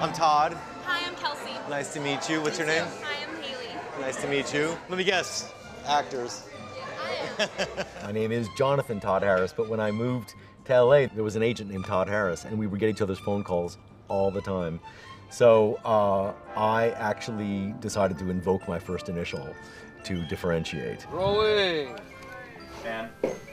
I'm Todd. Hi, I'm Kelsey. Nice to meet you. What's your name? Hi, I'm Haley. Nice to meet you. Let me guess. Actors. My name is Jonathan Todd Harris, but when I moved to LA, there was an agent named Todd Harris, and we would get each other's phone calls all the time. So I actually decided to invoke my first initial to differentiate. Rolling. And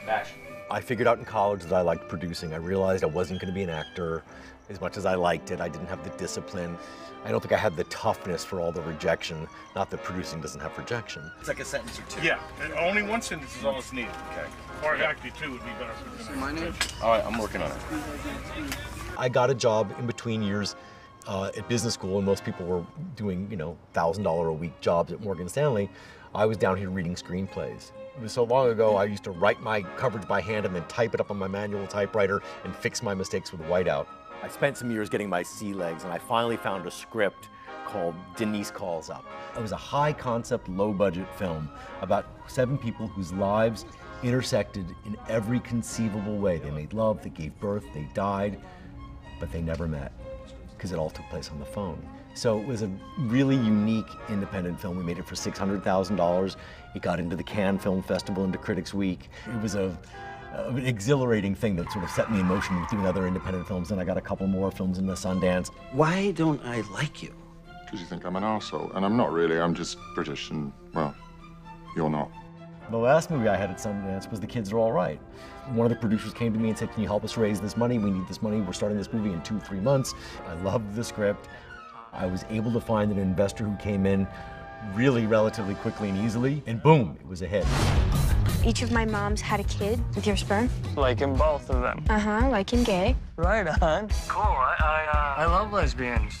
action. I figured out in college that I liked producing. I realized I wasn't going to be an actor as much as I liked it. I didn't have the discipline. I don't think I had the toughness for all the rejection. Not that producing doesn't have rejection. It's like a sentence or two. Yeah, and only one sentence is all it's needed. Okay. Or actually two would be better for the My name? All right, I'm working on it. I got a job in between years at business school, and most people were doing, $1,000 a week jobs at Morgan Stanley. I was down here reading screenplays. It was so long ago, I used to write my coverage by hand and then type it up on my manual typewriter and fix my mistakes with whiteout. I spent some years getting my sea legs, and I finally found a script called Denise Calls Up. It was a high-concept, low-budget film about 7 people whose lives intersected in every conceivable way. They made love, they gave birth, they died, but they never met because it all took place on the phone. So it was a really unique independent film. We made it for $600,000. It got into the Cannes Film Festival, into Critics Week. It was an exhilarating thing that sort of set me in motion with doing other independent films, and I got a couple more films in the Sundance. Why don't I like you? Because you think I'm an arsehole, and I'm not really. I'm just British, and, well, you're not. The last movie I had at Sundance was The Kids Are All Right. One of the producers came to me and said, "Can you help us raise this money? We need this money. We're starting this movie in 2-3 months." I loved the script. I was able to find an investor who came in really relatively quickly and easily, and boom, it was a hit. Each of my moms had a kid with your sperm? Liking both of them. Uh-huh, liking gay. Right on. Cool, I love lesbians.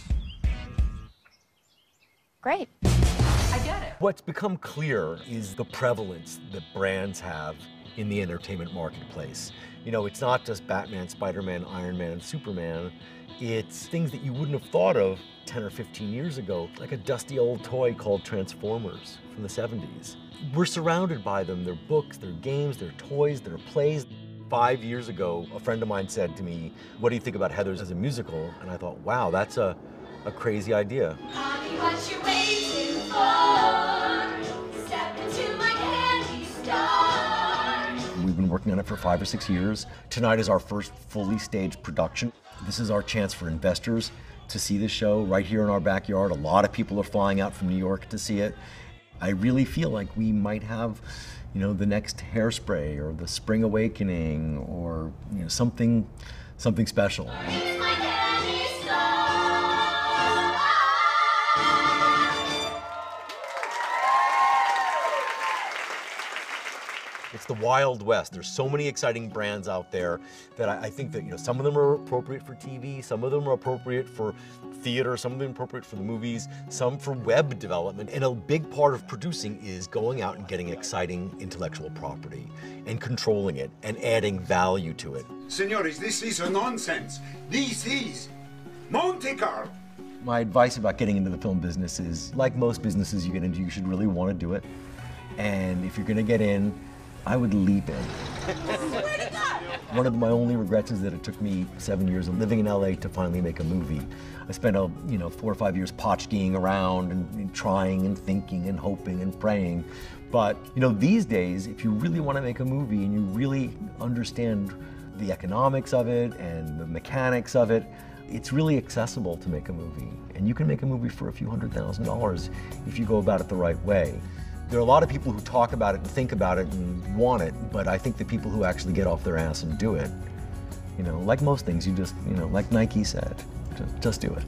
Great. I get it. What's become clear is the prevalence that brands have in the entertainment marketplace. It's not just Batman, Spider-Man, Iron Man, and Superman. It's things that you wouldn't have thought of 10 or 15 years ago, like a dusty old toy called Transformers from the 70s. We're surrounded by them. They're books, they're games, they're toys, they're plays. 5 years ago, a friend of mine said to me, "What do you think about Heathers as a musical?" And I thought, wow, that's a crazy idea. Honey, what you waiting for? Step into my candy store. We've been working on it for 5 or 6 years. Tonight is our first fully staged production. This is our chance for investors to see the show right here in our backyard. A lot of people are flying out from New York to see it. I really feel like we might have, the next Hairspray or the Spring Awakening or, something special. It's my candy store. It's the Wild West. There's so many exciting brands out there that I think that, some of them are appropriate for TV, some of them are appropriate for theater, some of them are appropriate for the movies, some for web development. And a big part of producing is going out and getting exciting intellectual property and controlling it and adding value to it. Senores, this is a nonsense. This is Monte Carlo. My advice about getting into the film business is, like most businesses you get into, you should really want to do it. And if you're going to get in, I would leap in. One of my only regrets is that it took me 7 years of living in LA to finally make a movie. I spent 4 or 5 years potchkeying around and trying and thinking and hoping and praying. But these days, if you really want to make a movie and you really understand the economics of it and the mechanics of it, it's really accessible to make a movie. And you can make a movie for a few $100,000 if you go about it the right way. There are a lot of people who talk about it and think about it and want it, but I think the people who actually get off their ass and do it, like most things, you just, like Nike said, just do it.